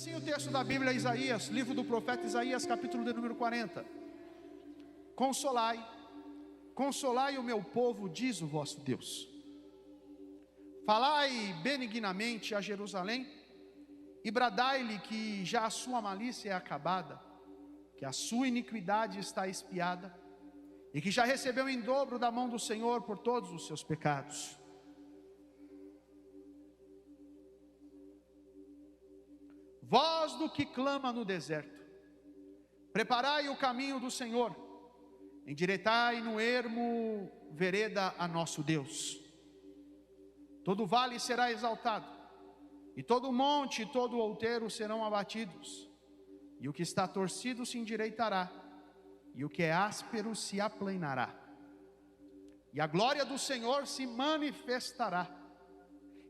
assim o texto da Bíblia, Isaías, livro do profeta Isaías, capítulo de número 40. Consolai, consolai o meu povo, diz o vosso Deus. Falai benignamente a Jerusalém, e bradai-lhe que já a sua malícia é acabada, que a sua iniquidade está expiada, e que já recebeu em dobro da mão do Senhor por todos os seus pecados. Voz do que clama no deserto, preparai o caminho do Senhor, endireitai no ermo vereda a nosso Deus. Todo vale será exaltado, e todo monte e todo outeiro serão abatidos, e o que está torcido se endireitará, e o que é áspero se aplanará, e a glória do Senhor se manifestará,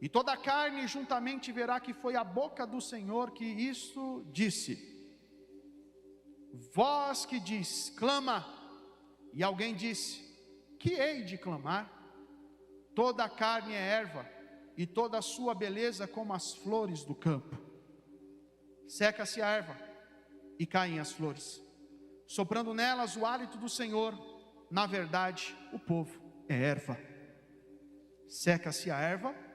e toda a carne juntamente verá que foi a boca do Senhor que isto disse. Voz que diz, clama, e alguém disse, que hei de clamar? Toda a carne é erva, e toda a sua beleza como as flores do campo. Seca-se a erva, e caem as flores, soprando nelas o hálito do Senhor. Na verdade, o povo é erva. Seca-se a erva,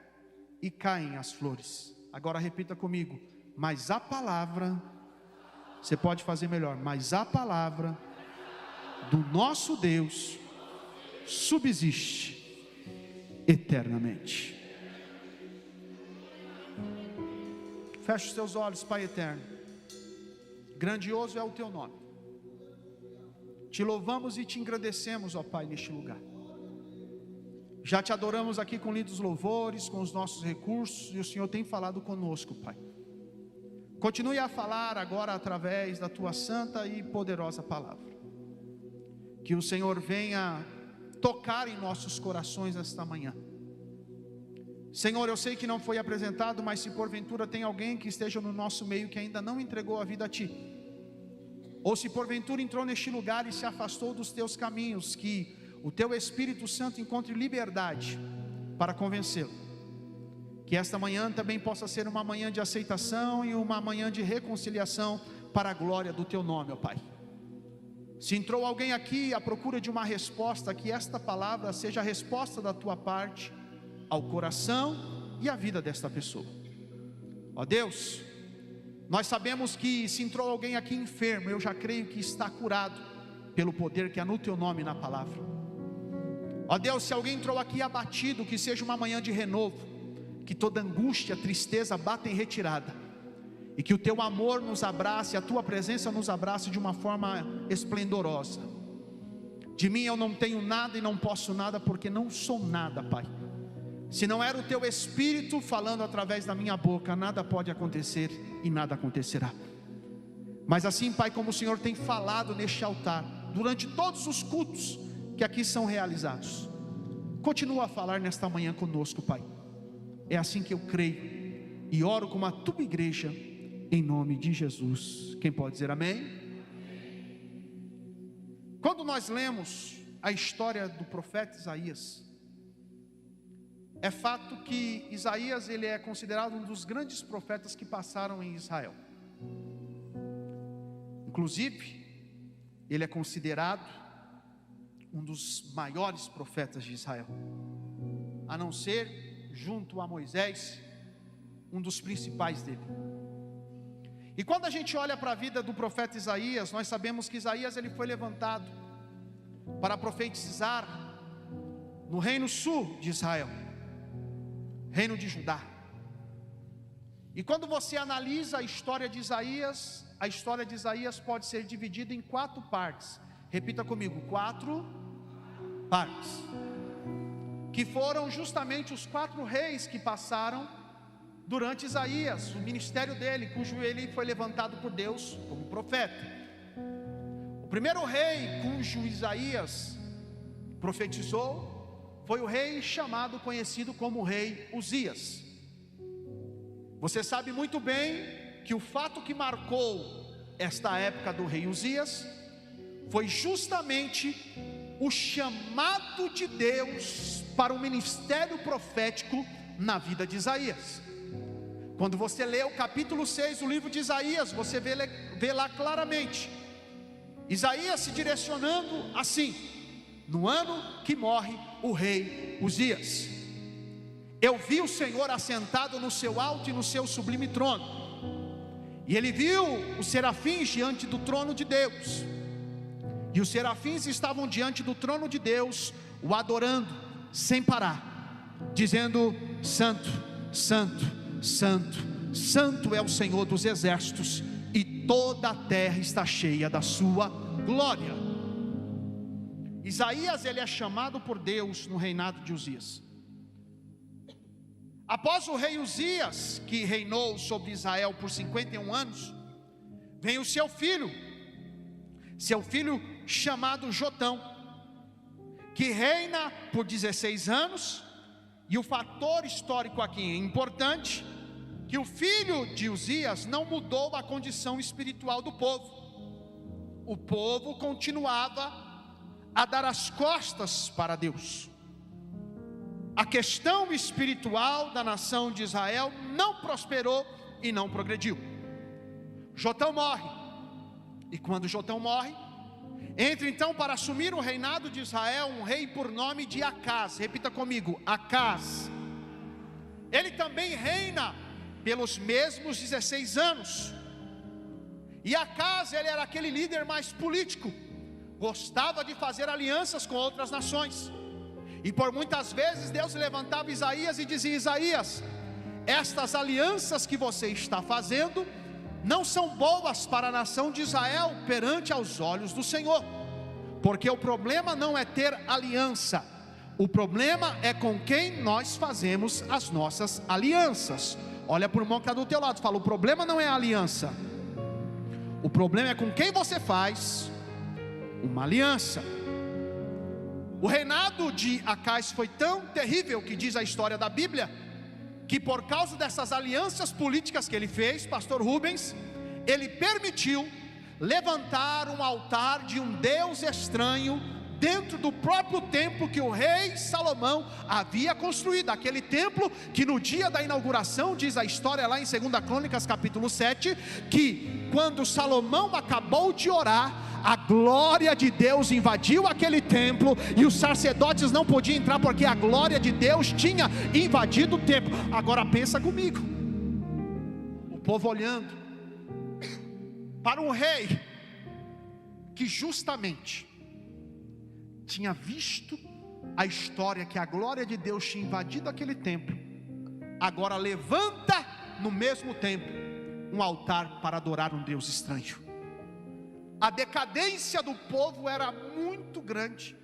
e caem as flores. Agora repita comigo, mas a palavra, você pode fazer melhor, mas a palavra do nosso Deus subsiste eternamente. Feche os teus olhos, Pai eterno. Grandioso é o teu nome. Te louvamos e te engrandecemos, ó Pai, neste lugar. Já te adoramos aqui com lindos louvores, com os nossos recursos, e o Senhor tem falado conosco, Pai. Continue a falar agora através da tua santa e poderosa palavra. Que o Senhor venha tocar em nossos corações esta manhã. Senhor, eu sei que não foi apresentado, mas se porventura tem alguém que esteja no nosso meio que ainda não entregou a vida a Ti, ou se porventura entrou neste lugar e se afastou dos Teus caminhos, que o Teu Espírito Santo encontre liberdade para convencê-lo. Que esta manhã também possa ser uma manhã de aceitação e uma manhã de reconciliação para a glória do Teu nome, ó Pai. Se entrou alguém aqui à procura de uma resposta, que esta palavra seja a resposta da Tua parte ao coração e à vida desta pessoa. Ó Deus, nós sabemos que se entrou alguém aqui enfermo, eu já creio que está curado pelo poder que há no Teu nome e na palavra. Ó Deus, se alguém entrou aqui abatido, que seja uma manhã de renovo, que toda angústia, tristeza bata em retirada, e que o Teu amor nos abrace, a Tua presença nos abrace de uma forma esplendorosa. De mim eu não tenho nada e não posso nada, porque não sou nada, Pai. Se não era o Teu Espírito falando através da minha boca, nada pode acontecer e nada acontecerá. Mas assim, Pai, como o Senhor tem falado neste altar, durante todos os cultos que aqui são realizados, continua a falar nesta manhã conosco, Pai. É assim que eu creio e oro como a Tua igreja, em nome de Jesus. Quem pode dizer amém? Quando nós lemos a história do profeta Isaías, é fato que Isaías, ele é considerado um dos grandes profetas que passaram em Israel. Inclusive, ele é considerado um dos maiores profetas de Israel, a não ser, junto a Moisés, um dos principais dele. E quando a gente olha para a vida do profeta Isaías, nós sabemos que Isaías, ele foi levantado para profetizar no reino sul de Israel, reino de Judá. E quando você analisa a história de Isaías pode ser dividida em 4 partes. Repita comigo, 4 partes, que foram justamente os 4 reis que passaram durante Isaías, o ministério dele, cujo ele foi levantado por Deus como profeta. O primeiro rei cujo Isaías profetizou foi o rei conhecido como o rei Uzias. Você sabe muito bem que o fato que marcou esta época do rei Uzias foi justamente o chamado de Deus para o ministério profético na vida de Isaías. Quando você lê o capítulo 6 do livro de Isaías, você vê lá claramente Isaías se direcionando assim: no ano que morre o rei Uzias, eu vi o Senhor assentado no seu alto e no seu sublime trono, e ele viu os serafins diante do trono de Deus, e os serafins estavam diante do trono de Deus, o adorando sem parar, dizendo: Santo, Santo, Santo, Santo é o Senhor dos exércitos, e toda a terra está cheia da sua glória. Isaías, ele é chamado por Deus no reinado de Uzias. Após o rei Uzias, que reinou sobre Israel por 51 anos, vem o seu filho chamado Jotão, que reina por 16 anos. E o fator histórico aqui é importante, que o filho de Uzias não mudou a condição espiritual do povo. O povo continuava a dar as costas para Deus. A questão espiritual da nação de Israel não prosperou e não progrediu. Jotão morre, e quando Jotão morre, entra então para assumir o reinado de Israel um rei por nome de Acaz. Repita comigo: Acaz. Ele também reina pelos mesmos 16 anos. E Acaz, ele era aquele líder mais político, gostava de fazer alianças com outras nações. E por muitas vezes Deus levantava Isaías e dizia: Isaías, estas alianças que você está fazendo não são boas para a nação de Israel perante aos olhos do Senhor, porque o problema não é ter aliança, o problema é com quem nós fazemos as nossas alianças. Olha para o irmão que está do teu lado, fala: o problema não é a aliança, o problema é com quem você faz uma aliança. O reinado de Acaz foi tão terrível, que diz a história da Bíblia, que por causa dessas alianças políticas que ele fez, pastor Rubens, ele permitiu levantar um altar de um Deus estranho dentro do próprio templo que o rei Salomão havia construído. Aquele templo que no dia da inauguração, diz a história lá em 2 Crônicas capítulo 7, que quando Salomão acabou de orar, a glória de Deus invadiu aquele templo, e os sacerdotes não podiam entrar, porque a glória de Deus tinha invadido o templo. Agora pensa comigo, o povo olhando para um rei que justamente tinha visto a história que a glória de Deus tinha invadido aquele templo, agora levanta no mesmo templo um altar para adorar um Deus estranho. A decadência do povo era muito grande.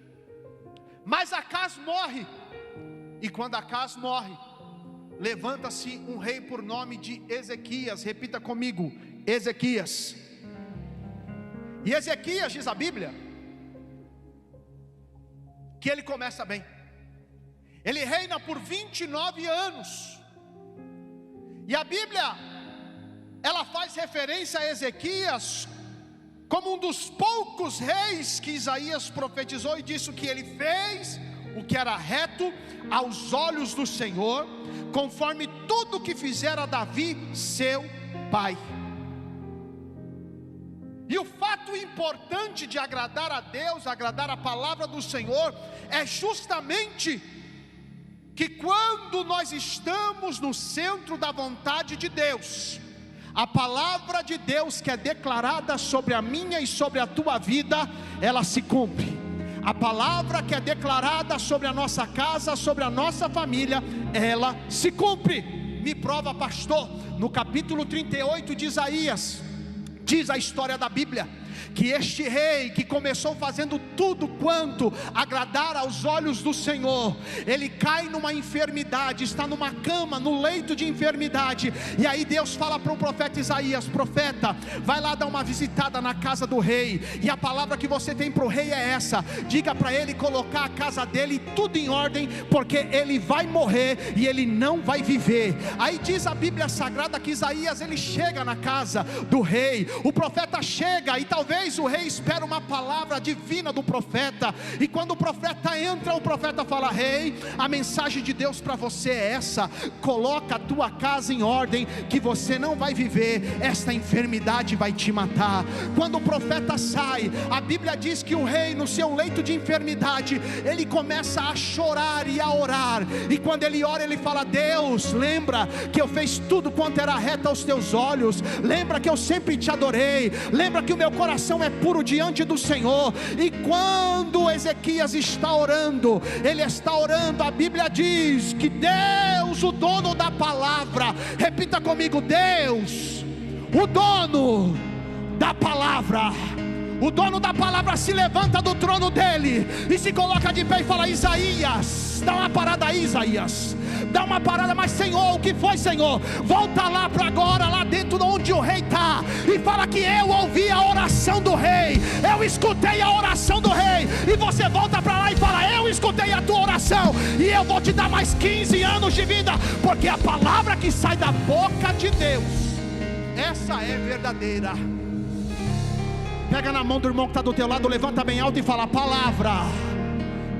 Mas Acaz morre, e quando Acaz morre, levanta-se um rei por nome de Ezequias. Repita comigo: Ezequias. E Ezequias, diz a Bíblia, que ele começa bem. Ele reina por 29 anos. E a Bíblia, ela faz referência a Ezequias como um dos poucos reis que Isaías profetizou e disse que ele fez o que era reto aos olhos do Senhor, conforme tudo que fizera Davi seu pai. E o fato importante de agradar a Deus, agradar a palavra do Senhor, é justamente que quando nós estamos no centro da vontade de Deus, a palavra de Deus que é declarada sobre a minha e sobre a tua vida, ela se cumpre. A palavra que é declarada sobre a nossa casa, sobre a nossa família, ela se cumpre. Me prova, pastor, no capítulo 38 de Isaías, diz a história da Bíblia, que este rei que começou fazendo tudo quanto agradar aos olhos do Senhor, ele cai numa enfermidade, está numa cama, no leito de enfermidade. E aí Deus fala para o profeta Isaías: profeta, vai lá dar uma visitada na casa do rei, e a palavra que você tem para o rei é essa: diga para ele colocar a casa dele tudo em ordem, porque ele vai morrer e ele não vai viver. Aí diz a Bíblia Sagrada que Isaías, ele chega na casa do rei, o profeta chega, e talvez talvez o rei espera uma palavra divina do profeta, e quando o profeta entra, o profeta fala: rei, a mensagem de Deus para você é essa: coloca a tua casa em ordem, que você não vai viver, esta enfermidade vai te matar. Quando o profeta sai, a Bíblia diz que o rei, no seu leito de enfermidade, ele começa a chorar e a orar, e quando ele ora, ele fala: Deus, lembra que eu fiz tudo quanto era reto aos teus olhos, lembra que eu sempre te adorei, lembra que o meu coração é puro diante do Senhor. E quando Ezequias está orando, ele está orando, a Bíblia diz que Deus, o dono da palavra, repita comigo: Deus, o dono da palavra, o dono da palavra se levanta do trono dele e se coloca de pé e fala: Isaías, dá uma parada aí, Isaías, dá uma parada. Mas Senhor, o que foi, Senhor? Volta lá para agora, lá dentro onde o rei está, e fala que eu ouvi a oração do rei, eu escutei a oração do rei. E você volta para lá e fala: eu escutei a tua oração, e eu vou te dar mais 15 anos de vida, porque a palavra que sai da boca de Deus, essa é verdadeira. Pega na mão do irmão que está do teu lado, levanta bem alto e fala: a palavra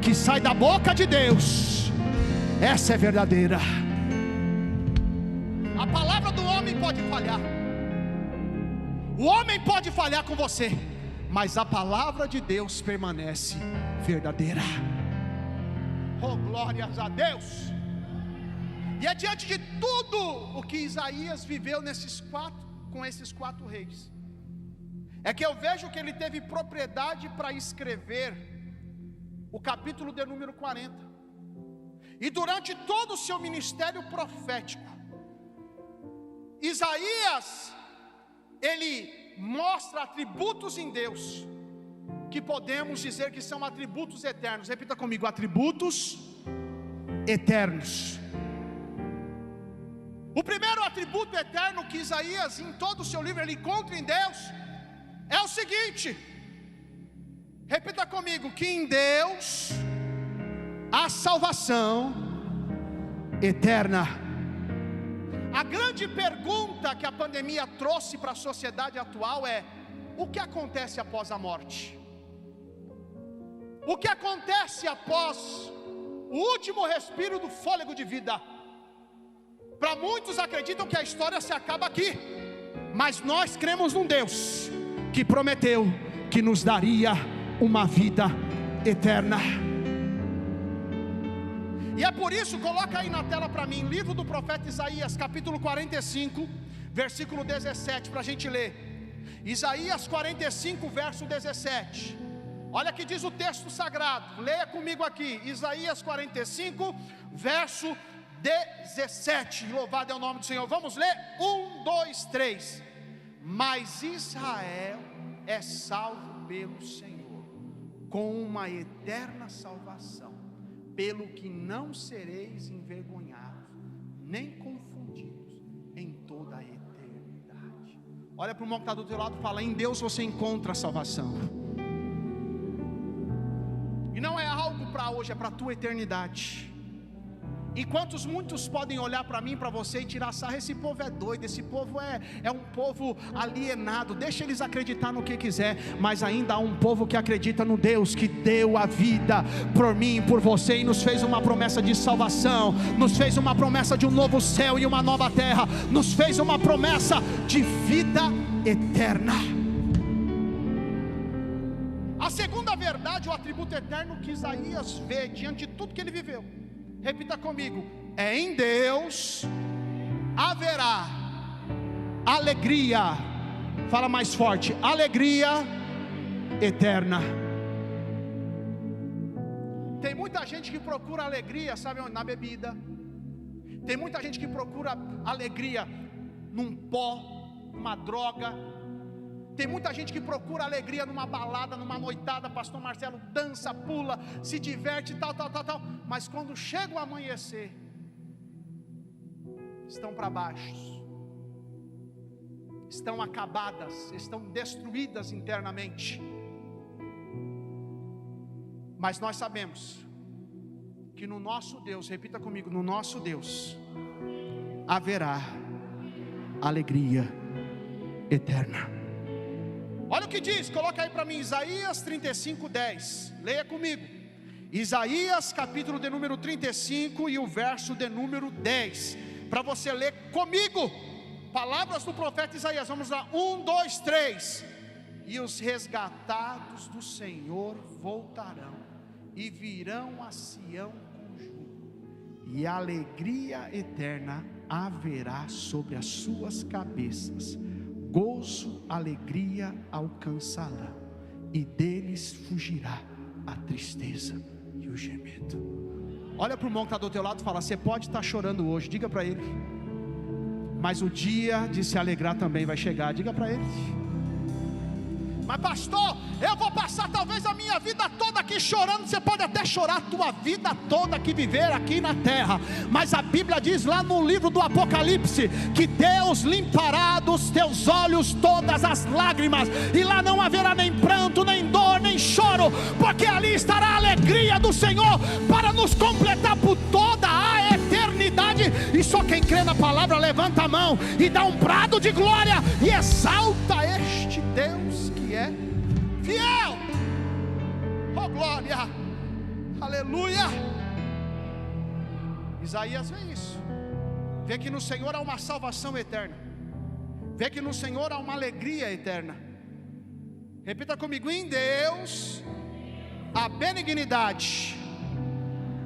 que sai da boca de Deus, essa é verdadeira. A palavra do homem pode falhar, o homem pode falhar com você, mas a palavra de Deus permanece verdadeira. Oh, glórias a Deus. E é diante de tudo o que Isaías viveu com esses quatro reis, é que eu vejo que ele teve propriedade para escrever o capítulo de número 40. E durante todo o seu ministério profético, Isaías, ele mostra atributos em Deus, que podemos dizer que são atributos eternos. Repita comigo: atributos eternos. O primeiro atributo eterno que Isaías, em todo o seu livro, ele encontra em Deus, é o seguinte, repita comigo: que em Deus há salvação eterna. A grande pergunta que a pandemia trouxe para a sociedade atual é: o que acontece após a morte? O que acontece após o último respiro do fôlego de vida? Para muitos acreditam que a história se acaba aqui, mas nós cremos num Deus que prometeu que nos daria uma vida eterna. E é por isso, coloca aí na tela para mim, livro do profeta Isaías, capítulo 45, versículo 17, para a gente ler. Isaías 45, verso 17. Olha que diz o texto sagrado, leia comigo aqui, Isaías 45, verso 17, louvado é o nome do Senhor. Vamos ler, 1, 2, 3. Mas Israel é salvo pelo Senhor, com uma eterna salvação, pelo que não sereis envergonhados, nem confundidos em toda a eternidade. Olha para o irmão que está do teu lado e fala: em Deus você encontra a salvação. E não é algo para hoje, é para a tua eternidade. Enquanto muitos podem olhar para mim, para você e tirar sarro: esse povo é doido, esse povo é um povo alienado, deixa eles acreditar no que quiser. Mas ainda há um povo que acredita no Deus que deu a vida por mim e por você, e nos fez uma promessa de salvação, nos fez uma promessa de um novo céu e uma nova terra, nos fez uma promessa de vida eterna. A segunda verdade, o atributo eterno que Isaías vê diante de tudo que ele viveu, repita comigo: é em Deus haverá alegria. Fala mais forte: alegria eterna. Tem muita gente que procura alegria, sabe onde? Na bebida. Tem muita gente que procura alegria num pó, numa droga. Tem muita gente que procura alegria numa balada, numa noitada. Pastor Marcelo dança, pula, se diverte, tal. Mas quando chega o amanhecer, estão para baixo, estão acabadas, estão destruídas internamente. Mas nós sabemos que no nosso Deus, repita comigo: no nosso Deus haverá alegria eterna. Olha o que diz, coloca aí para mim, Isaías 35:10, leia comigo, Isaías capítulo de número 35 e o verso de número 10, para você ler comigo, palavras do profeta Isaías. Vamos lá, 1, 2, 3, e os resgatados do Senhor voltarão, e virão a Sião com júbilo, e alegria eterna haverá sobre as suas cabeças, gozo, alegria alcançará, e deles fugirá a tristeza e o gemido. Olha para o irmão que está do teu lado e fala: você pode estar chorando hoje, diga para ele, mas o dia de se alegrar também vai chegar, diga para ele. Mas pastor, eu vou passar talvez a minha vida toda aqui chorando. Você pode até chorar a tua vida toda que viver aqui na terra, mas a Bíblia diz lá no livro do Apocalipse, que Deus limpará dos teus olhos todas as lágrimas, e lá não haverá nem pranto, nem dor, nem choro, porque ali estará a alegria do Senhor, para nos completar por toda a eternidade. E só quem crê na palavra levanta a mão e dá um brado de glória, e exalta este Deus que é fiel. Oh glória, aleluia. Isaías vê isso, vê que no Senhor há uma salvação eterna, vê que no Senhor há uma alegria eterna. Repita comigo: em Deus a benignidade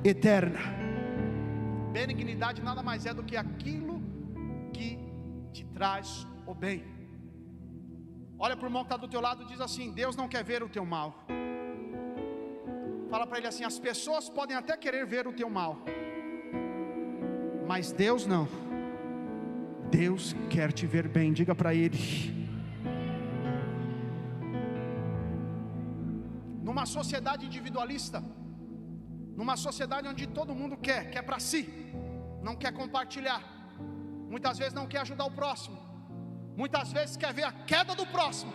eterna. Benignidade nada mais é do que aquilo que te traz o bem. Olha para o irmão que está do teu lado e diz assim: Deus não quer ver o teu mal. Fala para ele assim: as pessoas podem até querer ver o teu mal, mas Deus não. Deus quer te ver bem, diga para ele. Numa sociedade individualista, numa sociedade onde todo mundo quer para si, não quer compartilhar, muitas vezes não quer ajudar o próximo, muitas vezes quer ver a queda do próximo,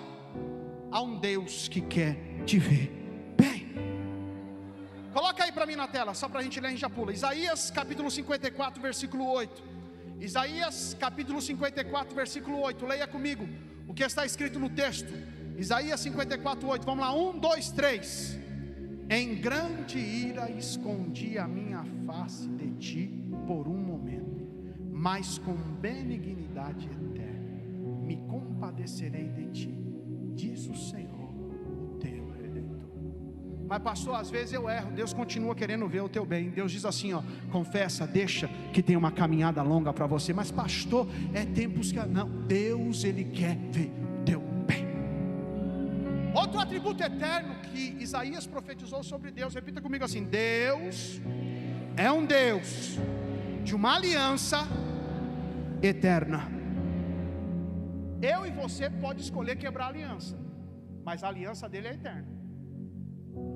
há um Deus que quer te ver bem. Coloca aí para mim na tela, só para a gente ler, a gente já pula. Isaías capítulo 54 versículo 8. Isaías capítulo 54 versículo 8, leia comigo o que está escrito no texto. Isaías 54, 8, vamos lá, 1, 2, 3. Em grande ira escondi a minha face de ti por um momento, mas com benignidade eterna me compadecerei de ti, diz o Senhor, o teu Redentor. Mas pastor, às vezes eu erro, Deus continua querendo ver o teu bem. Deus diz assim, ó, confessa, deixa que tem uma caminhada longa para você. Mas pastor, é tempos que não, Deus ele quer ver o teu bem. Outro atributo eterno que Isaías profetizou sobre Deus, repita comigo assim: Deus é um Deus de uma aliança eterna. Eu e você pode escolher quebrar a aliança, mas a aliança dele é eterna.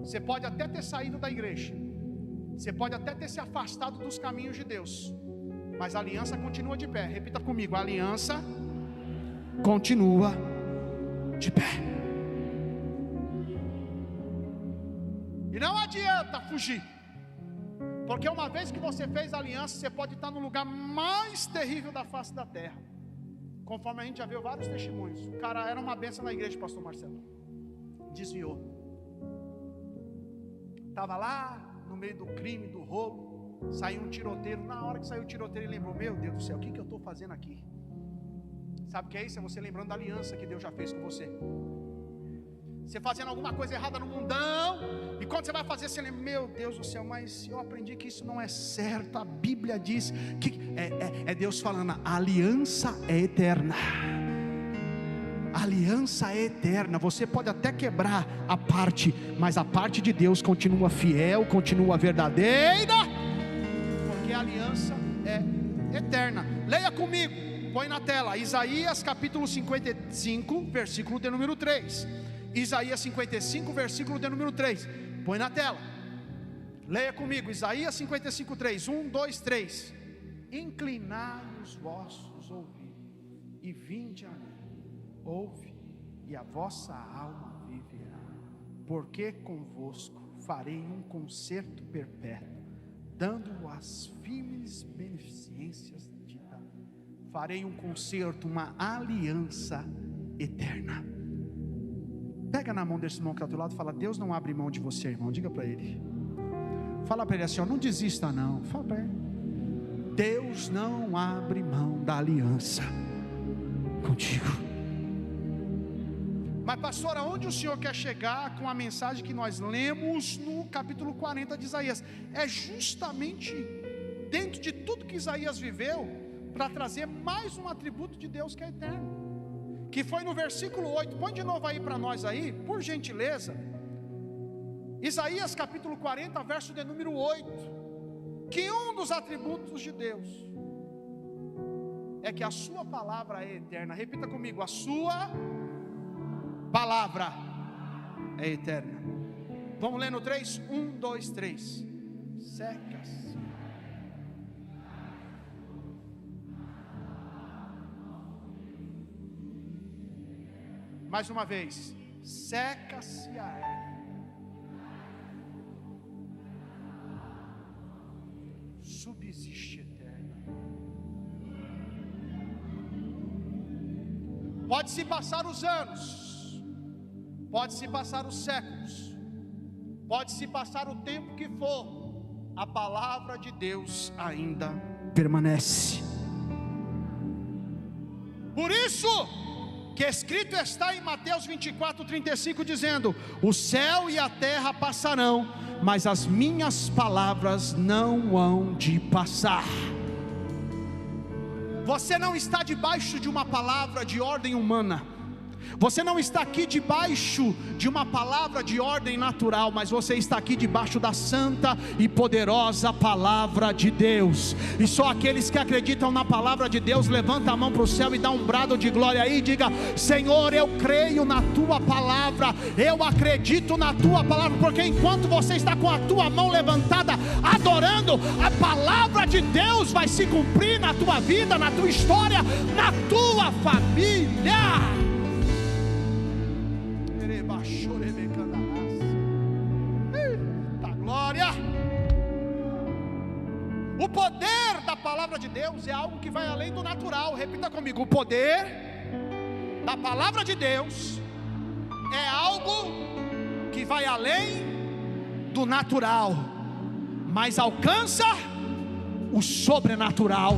Você pode até ter saído da igreja, você pode até ter se afastado dos caminhos de Deus, mas a aliança continua de pé. Repita comigo: a aliança continua de pé. E não adianta fugir, porque uma vez que você fez aliança, você pode estar no lugar mais terrível da face da terra, conforme a gente já viu vários testemunhos. O cara era uma bênção na igreja, pastor Marcelo, desviou, estava lá no meio do crime, do roubo, saiu um tiroteio. Na hora que saiu o tiroteio, ele lembrou: meu Deus do céu, o que eu estou fazendo aqui? Sabe o que é isso? É você lembrando da aliança que Deus já fez com você. Você fazendo alguma coisa errada no mundão, e quando você vai fazer, você lembra: meu Deus do céu, mas eu aprendi que isso não é certo. A Bíblia diz que é Deus falando, a aliança é eterna. A aliança é eterna. Você pode até quebrar a parte, mas a parte de Deus continua fiel, continua verdadeira, porque a aliança é eterna. Leia comigo, põe na tela, Isaías capítulo 55, versículo de número 3. Isaías 55, versículo de número 3. Põe na tela. Leia comigo, Isaías 55, 3. 1, 2, 3. Inclinai os vossos ouvidos e vinde a mim. Ouve, e a vossa alma viverá. Porque convosco farei um concerto perpétuo, dando as firmes beneficências de Davi. Farei um concerto, uma aliança eterna. Pega na mão desse irmão que está ao teu lado e fala: Deus não abre mão de você, irmão. Diga para ele. Fala para ele assim, ó, não desista não. Fala para ele. Deus não abre mão da aliança contigo. Mas pastor, aonde o senhor quer chegar com a mensagem que nós lemos no capítulo 40 de Isaías? É justamente dentro de tudo que Isaías viveu, para trazer mais um atributo de Deus que é eterno, que foi no versículo 8. Põe de novo aí para nós aí, por gentileza. Isaías capítulo 40, verso de número 8. Que um dos atributos de Deus é que a sua palavra é eterna. Repita comigo: a sua palavra é eterna. Vamos ler no 3? 1, 2, 3. Secas. Mais uma vez. Seca-se a erva. Subsiste eterna. Pode-se passar os anos, pode-se passar os séculos, pode-se passar o tempo que for, a palavra de Deus ainda permanece. Por isso que escrito está em Mateus 24:35, dizendo: o céu e a terra passarão, mas as minhas palavras não hão de passar. Você não está debaixo de uma palavra de ordem humana. Você não está aqui debaixo de uma palavra de ordem natural, mas você está aqui debaixo da santa e poderosa palavra de Deus. E só aqueles que acreditam na palavra de Deus, levanta a mão para o céu e dá um brado de glória aí, e diga: Senhor, eu creio na tua palavra, eu acredito na tua palavra, porque enquanto você está com a tua mão levantada, adorando, a palavra de Deus vai se cumprir na tua vida, na tua história, na tua família. Glória. O poder da palavra de Deus é algo que vai além do natural. Repita comigo: o poder da palavra de Deus é algo que vai além do natural, mas alcança o sobrenatural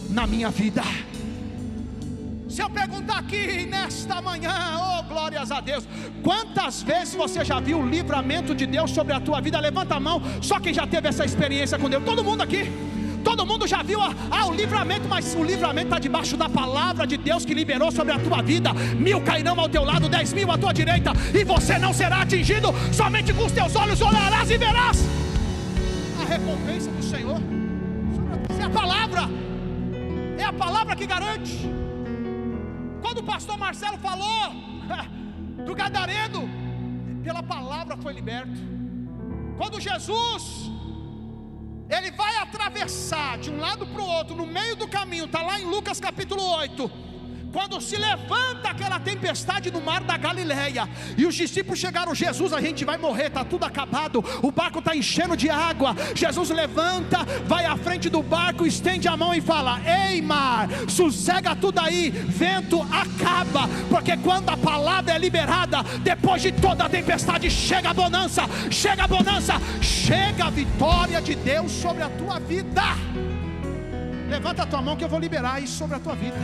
na minha vida. Se eu perguntar aqui nesta manhã, oh glórias a Deus, quantas vezes você já viu o livramento de Deus sobre a tua vida? Levanta a mão, só quem já teve essa experiência com Deus. Todo mundo aqui, todo mundo já viu o livramento, mas o livramento está debaixo da palavra de Deus que liberou sobre a tua vida. 1000 cairão ao teu lado, 10.000 à tua direita, e você não será atingido. Somente com os teus olhos olharás e verás a recompensa do Senhor. É a palavra que garante. Quando o pastor Marcelo falou do gadareno, pela palavra foi liberto. Quando Jesus, ele vai atravessar de um lado para o outro, no meio do caminho, está lá em Lucas capítulo 8, quando se levanta aquela tempestade no mar da Galileia, e os discípulos chegaram: Jesus, a gente vai morrer, está tudo acabado, o barco está enchendo de água. Jesus levanta, vai à frente do barco, estende a mão e fala: ei mar, sossega tudo aí, vento, acaba. Porque quando a palavra é liberada, depois de toda a tempestade, chega a bonança, chega a bonança, chega a vitória de Deus sobre a tua vida. Levanta a tua mão que eu vou liberar isso sobre a tua vida.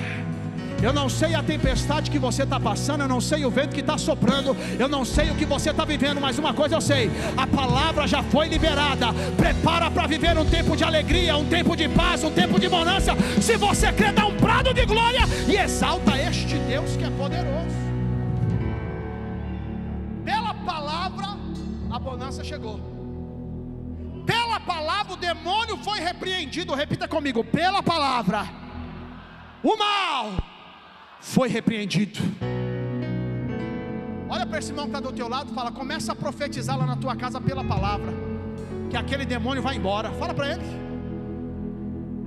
Eu não sei a tempestade que você está passando, eu não sei o vento que está soprando, eu não sei o que você está vivendo, mas uma coisa eu sei: a palavra já foi liberada. Prepara para viver um tempo de alegria, um tempo de paz, um tempo de bonança. Se você crê, dá um brado de glória e exalta este Deus que é poderoso. Pela palavra a bonança chegou. Pela palavra o demônio foi repreendido. Repita comigo: pela palavra o mal foi repreendido. Olha para esse irmão que está do teu lado e fala: começa a profetizar lá na tua casa pela palavra, que aquele demônio vai embora. Fala para ele.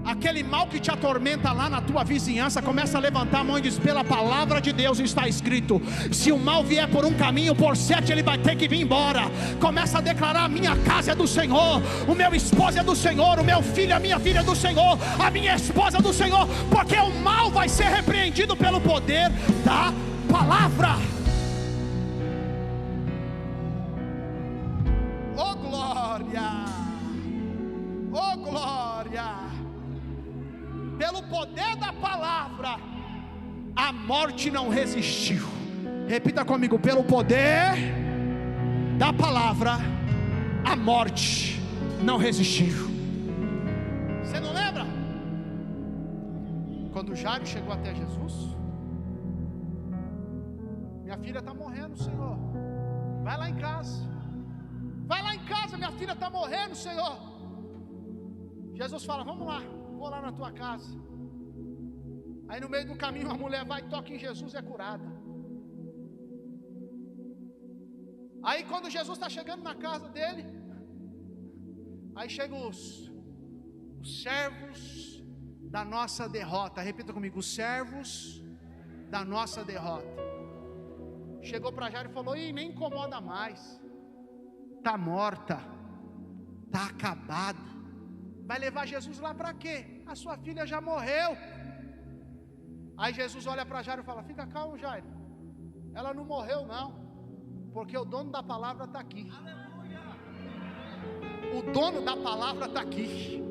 Aquele mal que te atormenta lá na tua vizinhança, começa a levantar a mão e diz: pela palavra de Deus está escrito, se o mal vier por um caminho, por 7 ele vai ter que vir embora. Começa a declarar: a minha casa é do Senhor, o meu esposo é do Senhor, o meu filho, a minha filha é do Senhor, a minha esposa é do Senhor, porque o mal vai ser repreendido pelo poder da palavra. poder da palavra, a morte não resistiu. Repita comigo: pelo poder da palavra, a morte não resistiu. Você não lembra? Quando Jairo chegou até Jesus: minha filha está morrendo, Senhor. Vai lá em casa. Vai lá em casa, minha filha está morrendo, Senhor. Jesus fala: vamos lá, vou lá na tua casa. Aí no meio do caminho a mulher vai, toca em Jesus e é curada. Aí quando Jesus está chegando na casa dele, aí chegam os servos da nossa derrota. Repita comigo: os servos da nossa derrota. Chegou para Jairo e falou: ih, nem incomoda mais, está morta, está acabado. Vai levar Jesus lá para quê? A sua filha já morreu. Aí Jesus olha para Jairo e fala: fica calmo, Jairo, ela não morreu não, porque o dono da palavra está aqui. O dono da palavra está aqui.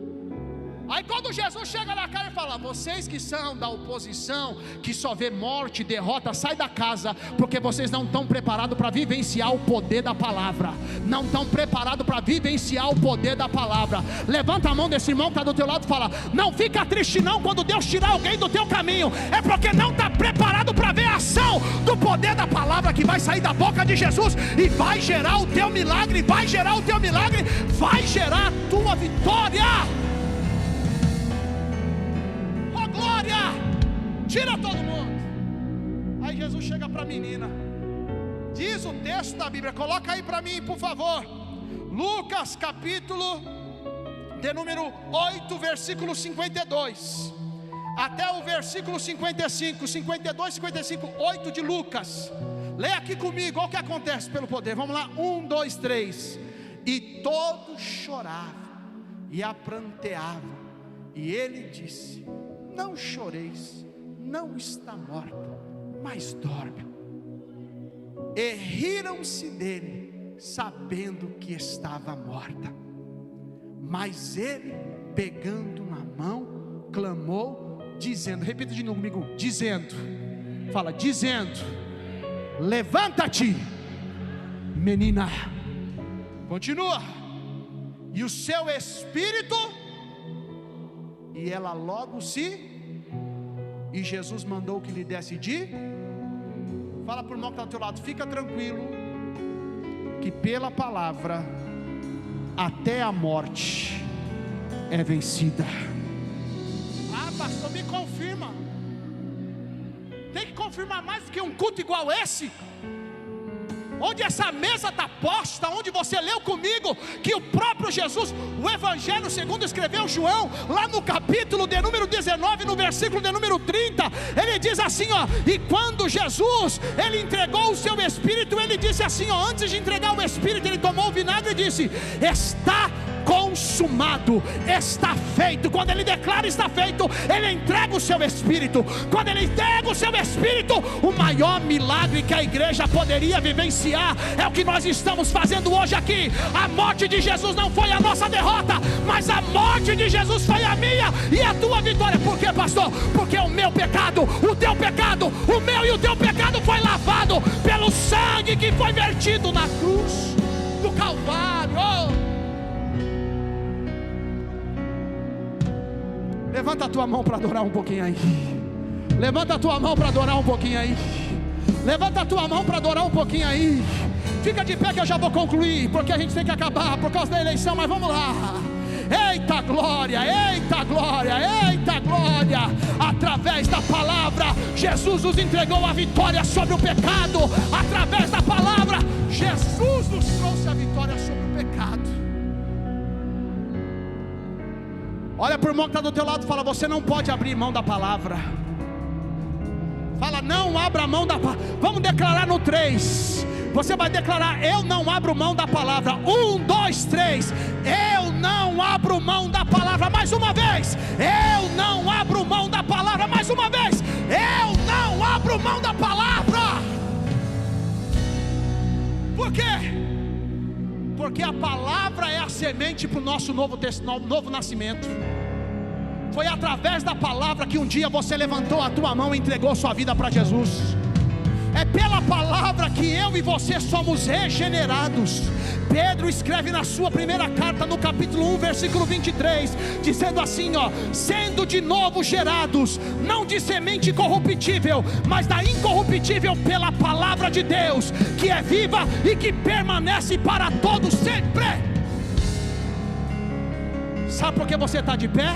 Aí quando Jesus chega na cara e fala: vocês que são da oposição, que só vê morte, derrota, sai da casa, porque vocês não estão preparados para vivenciar o poder da palavra. Não estão preparados para vivenciar o poder da palavra. Levanta a mão desse irmão que está do teu lado e fala: não fica triste não quando Deus tirar alguém do teu caminho, é porque não está preparado para ver a ação do poder da palavra que vai sair da boca de Jesus e vai gerar o teu milagre, vai gerar o teu milagre, vai gerar a tua vitória. Glória, tira todo mundo. Aí Jesus chega para a menina, diz o texto da Bíblia, coloca aí para mim por favor, Lucas capítulo de número 8, versículo 52 até o versículo 55, 52, 55, 8 de Lucas. Leia aqui comigo, olha o que acontece pelo poder. Vamos lá, 1, 2, 3. E todos choravam e apranteavam, e ele disse: não choreis, não está morta, mas dorme. E riram-se dele, sabendo que estava morta. Mas ele, pegando na mão, clamou, dizendo, repita de novo comigo, dizendo, fala, dizendo: levanta-te, menina. Continua. E o seu espírito, e ela logo e Jesus mandou que lhe desse de. Fala para o irmão que está do teu lado: fica tranquilo, que pela palavra até a morte é vencida. Ah, pastor, me confirma. Tem que confirmar mais do que um culto igual esse, onde essa mesa está posta, onde você leu comigo que o próprio Jesus, o Evangelho segundo escreveu João, lá no capítulo de número 19, no versículo de número 30, ele diz assim, ó: e quando Jesus, ele entregou o seu Espírito, ele disse assim, ó, antes de entregar o Espírito, ele tomou o vinagre e disse: está consumado, está feito. Quando ele declara está feito, ele entrega o seu Espírito. Quando ele entrega o seu Espírito, o maior milagre que a igreja poderia vivenciar é o que nós estamos fazendo hoje aqui. A morte de Jesus não foi a nossa derrota, mas a morte de Jesus foi a minha e a tua vitória. Por quê, pastor? Porque o meu pecado, o teu pecado, o meu e o teu pecado foi lavado pelo sangue que foi vertido na cruz do Calvário. Levanta a tua mão para adorar um pouquinho aí. Levanta a tua mão para adorar um pouquinho aí. Levanta a tua mão para adorar um pouquinho aí. Fica de pé que eu já vou concluir, porque a gente tem que acabar por causa da eleição, mas vamos lá. Eita glória, eita glória, eita glória. Através da palavra, Jesus nos entregou a vitória sobre o pecado. Através da palavra, Jesus nos trouxe a vitória sobre o pecado. Olha para o irmão que está do teu lado e fala: você não pode abrir mão da palavra. Fala: não abra mão da palavra. Vamos declarar no 3. Você vai declarar: eu não abro mão da palavra. 1, 2, 3. Eu não abro mão da palavra. Mais uma vez. Eu não abro mão da palavra. Mais uma vez. Eu não abro mão da palavra. Por quê? Porque a palavra é a semente para o nosso novo nascimento. Foi através da palavra que um dia você levantou a tua mão e entregou sua vida para Jesus. É pela palavra que eu e você somos regenerados. Pedro escreve na sua primeira carta, no capítulo 1, versículo 23, dizendo assim, sendo de novo gerados, não de semente corruptível, mas da incorruptível, pela palavra de Deus, que é viva e que permanece para todos sempre. Sabe por que você está de pé?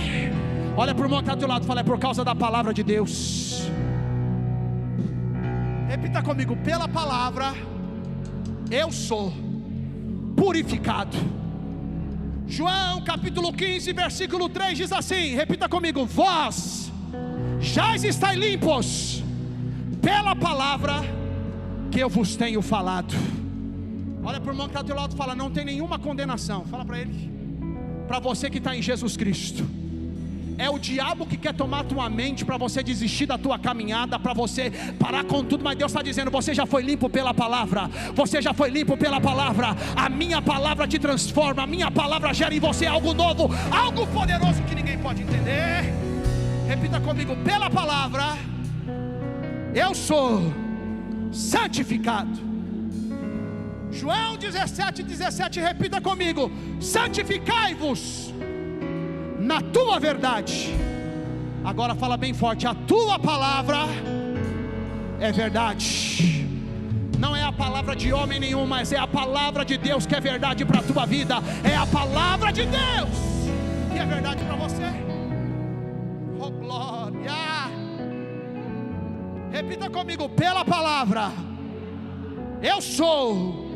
Olha para o irmão que está do teu lado e fala: é por causa da palavra de Deus. Repita comigo: pela palavra eu sou purificado. João capítulo 15, versículo 3 diz assim, repita comigo: vós já estáis limpos pela palavra que eu vos tenho falado. Olha para o irmão que está do teu lado e fala: não tem nenhuma condenação. Fala para ele, para você que está em Jesus Cristo. É o diabo que quer tomar a tua mente para você desistir da tua caminhada, para você parar com tudo. Mas Deus está dizendo: você já foi limpo pela palavra. Você já foi limpo pela palavra. A minha palavra te transforma. A minha palavra gera em você algo novo, algo poderoso que ninguém pode entender. Repita comigo: pela palavra eu sou santificado. João 17:17, repita comigo: santificai-vos na tua verdade. Agora fala bem forte: a tua palavra é verdade. Não é a palavra de homem nenhum, mas é a palavra de Deus que é verdade para a tua vida. É a palavra de Deus que é verdade para você. Oh glória! Repita comigo: pela palavra eu sou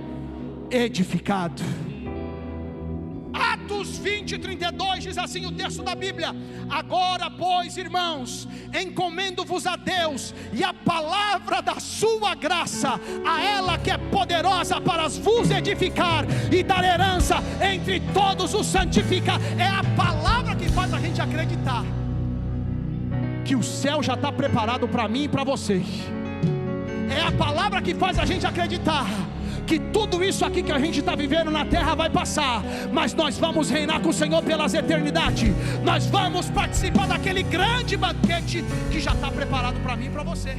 edificado. Atos 20:32 diz assim o texto da Bíblia: agora pois, irmãos, encomendo-vos a Deus e a palavra da sua graça, a ela que é poderosa para vos edificar e dar herança entre todos os santificados. É a palavra que faz a gente acreditar que o céu já está preparado para mim e para você. É a palavra que faz a gente acreditar que tudo isso aqui que a gente está vivendo na terra vai passar, mas nós vamos reinar com o Senhor pelas eternidades. Nós vamos participar daquele grande banquete que já está preparado para mim e para você.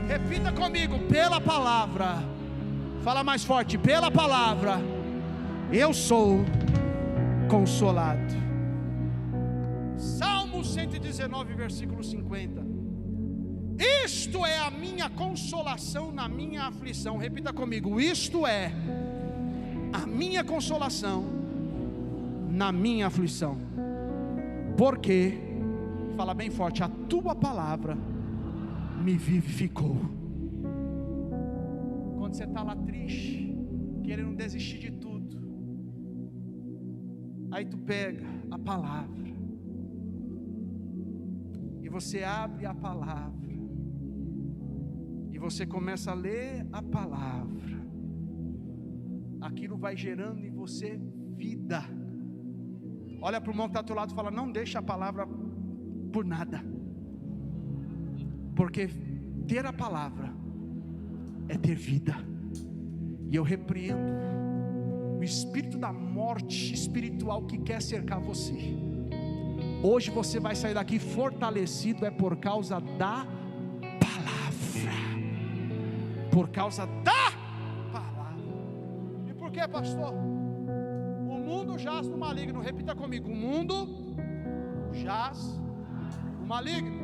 Repita comigo: pela palavra. Fala mais forte: pela palavra eu sou consolado. Salmo 119, versículo 50. Isto é a minha consolação na minha aflição. Repita comigo: isto é a minha consolação na minha aflição. Porque, fala bem forte, a tua palavra me vivificou. Quando você está lá triste, querendo desistir de tudo, aí tu pega a palavra e você abre a palavra e você começa a ler a palavra. Aquilo vai gerando em você vida. Olha para o irmão que está ao teu lado e fala: não deixa a palavra por nada, porque ter a palavra é ter vida. E eu repreendo o espírito da morte espiritual que quer cercar você. Hoje você vai sair daqui fortalecido, é por causa da palavra. Por causa da palavra. E por que, pastor? O mundo jaz no maligno. Repita comigo: o mundo jaz no maligno.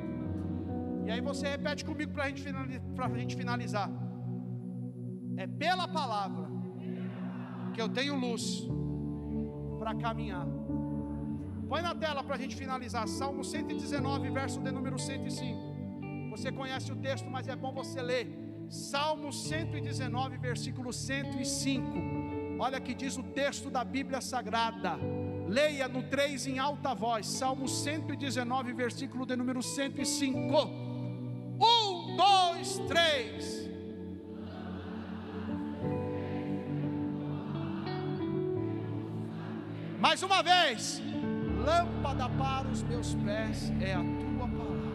E aí você repete comigo para a gente finalizar. É pela palavra que eu tenho luz para caminhar. Põe na tela para a gente finalizar. Salmo 119, verso de número 105. Você conhece o texto, mas é bom você ler. Salmo 119, versículo 105. Olha que diz o texto da Bíblia Sagrada. Leia no 3 em alta voz. Salmo 119, versículo de número 105. 1, 2, 3. Mais uma vez. Lâmpada para os meus pés é a tua palavra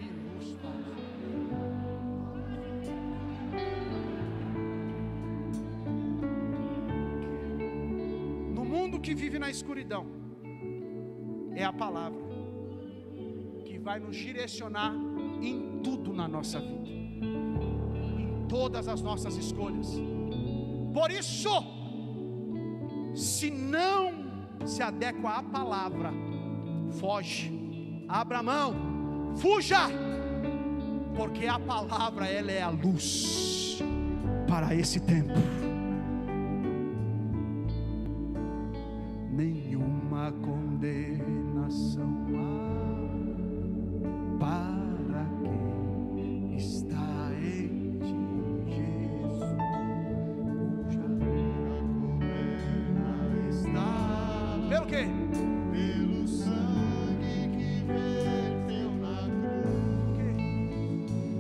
e luz para os meus. No mundo que vive na escuridão, é a palavra vai nos direcionar em tudo na nossa vida, em todas as nossas escolhas. Por isso, se não se adequa à palavra, foge, abra mão, fuja, porque a palavra, ela é a luz para esse tempo. Nenhuma condenação há para quem está em ti, Jesus, cuja condena está. Pelo quê? Pelo sangue que verteu na cruz.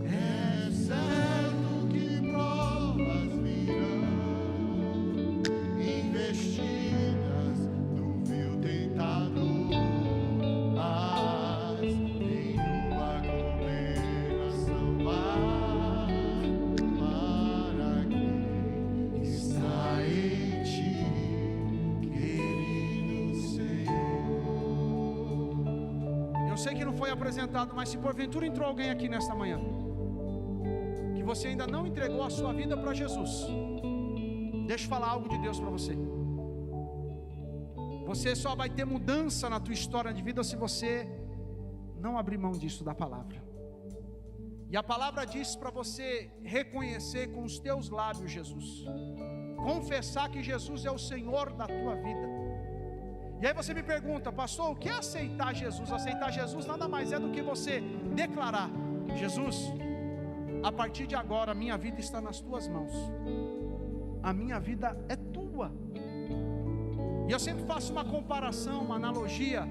É certo que provas virão, investidas do vil tentador, mas nenhuma condenação há para quem está em ti, querido Senhor. Eu sei que não foi apresentado, mas se porventura entrou alguém aqui nesta manhã que você ainda não entregou a sua vida para Jesus, deixa eu falar algo de Deus para você. Você só vai ter mudança na tua história de vida se você não abrir mão disso da palavra. E a palavra diz para você reconhecer com os teus lábios Jesus, confessar que Jesus é o Senhor da tua vida. E aí você me pergunta, pastor, o que é aceitar Jesus? Aceitar Jesus nada mais é do que você declarar: Jesus, a partir de agora a minha vida está nas tuas mãos, a minha vida é tua. E eu sempre faço uma comparação, uma analogia.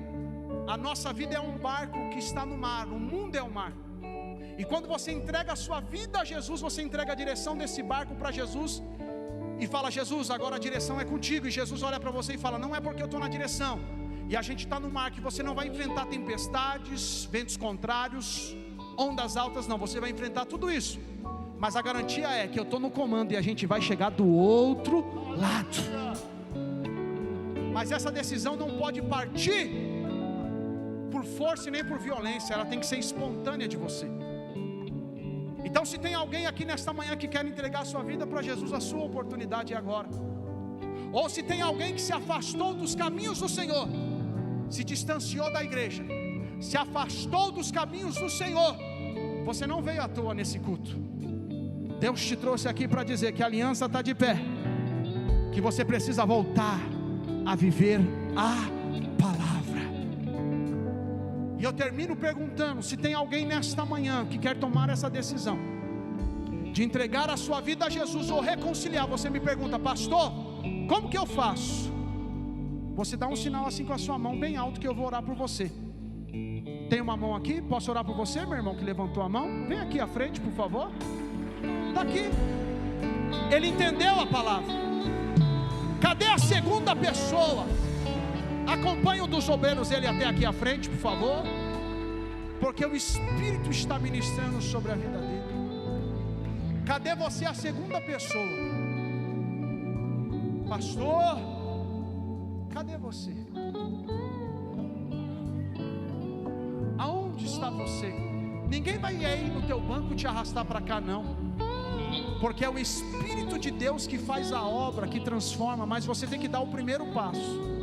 A nossa vida é um barco que está no mar, o mundo é o mar. E quando você entrega a sua vida a Jesus, você entrega a direção desse barco para Jesus e fala: Jesus, agora a direção é contigo. E Jesus olha para você e fala: não é porque eu estou na direção. E a gente está no mar, que você não vai enfrentar tempestades, ventos contrários, ondas altas, não. Você vai enfrentar tudo isso, mas a garantia é que eu estou no comando e a gente vai chegar do outro lado. Mas essa decisão não pode partir por força e nem por violência, ela tem que ser espontânea de você. Então, se tem alguém aqui nesta manhã que quer entregar a sua vida para Jesus, a sua oportunidade é agora. Ou se tem alguém que se afastou dos caminhos do Senhor, se distanciou da igreja, se afastou dos caminhos do Senhor, você não veio à toa nesse culto. Deus te trouxe aqui para dizer que a aliança está de pé, que você precisa voltar a viver a palavra. E eu termino perguntando: se tem alguém nesta manhã que quer tomar essa decisão de entregar a sua vida a Jesus ou reconciliar, você me pergunta: pastor, como que eu faço? Você dá um sinal assim com a sua mão bem alto que eu vou orar por você. Tem uma mão aqui? Posso orar por você, meu irmão que levantou a mão? Vem aqui à frente, por favor. Está aqui. Ele entendeu a palavra. Cadê a segunda pessoa? Acompanhe um dos obreiros ele até aqui à frente, por favor, porque o Espírito está ministrando sobre a vida dele. Cadê você, a segunda pessoa? Pastor, cadê você? Aonde está você? Ninguém vai aí no teu banco te arrastar para cá, não, porque é o Espírito de Deus que faz a obra, que transforma, mas você tem que dar o primeiro passo.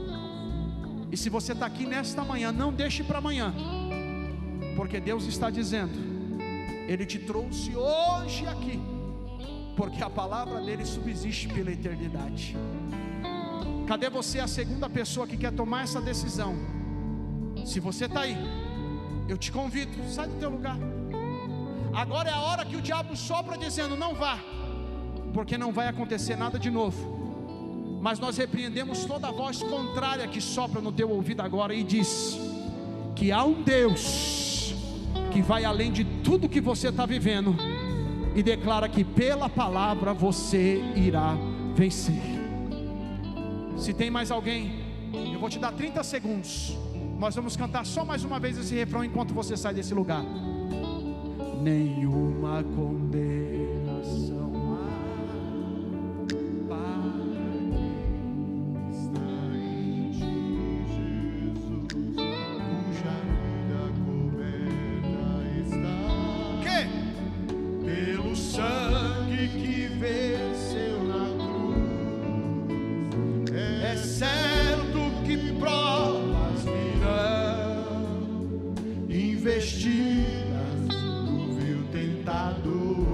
E se você está aqui nesta manhã, não deixe para amanhã, porque Deus está dizendo, Ele te trouxe hoje aqui, porque a palavra dele subsiste pela eternidade. Cadê você, a segunda pessoa que quer tomar essa decisão? Se você está aí, eu te convido, sai do teu lugar. Agora é a hora que o diabo sopra dizendo: não vá, porque não vai acontecer nada de novo. Mas nós repreendemos toda a voz contrária que sopra no teu ouvido agora e diz que há um Deus que vai além de tudo que você está vivendo, e declara que pela palavra você irá vencer. Se tem mais alguém, eu vou te dar 30 segundos. Nós vamos cantar só mais uma vez esse refrão enquanto você sai desse lugar. Nenhuma condenação há para quem está em ti, Jesus, cuja vida coberta que venceu na cruz. É certo que provas virão, investidas do vil tentador,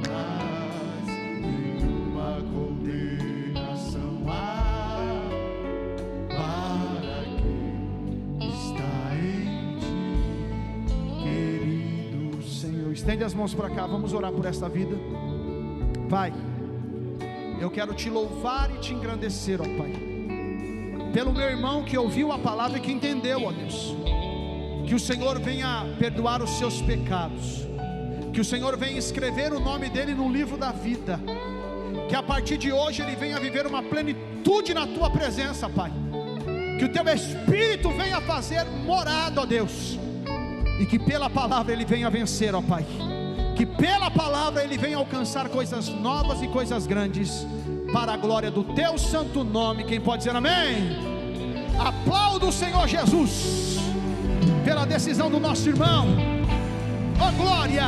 mas nenhuma condenação há para quem está em ti, querido Senhor. Estende as mãos para cá, vamos orar por esta vida. Pai, eu quero te louvar e te engrandecer, ó Pai, pelo meu irmão que ouviu a palavra e que entendeu, ó Deus. Que o Senhor venha perdoar os seus pecados, que o Senhor venha escrever o nome dele no livro da vida, que a partir de hoje ele venha viver uma plenitude na tua presença, Pai. Que o teu Espírito venha fazer morada, ó Deus, e que pela palavra ele venha vencer, ó Pai. Que pela palavra ele venha alcançar coisas novas e coisas grandes, para a glória do teu santo nome. Quem pode dizer amém? Aplauda o Senhor Jesus pela decisão do nosso irmão. Oh glória!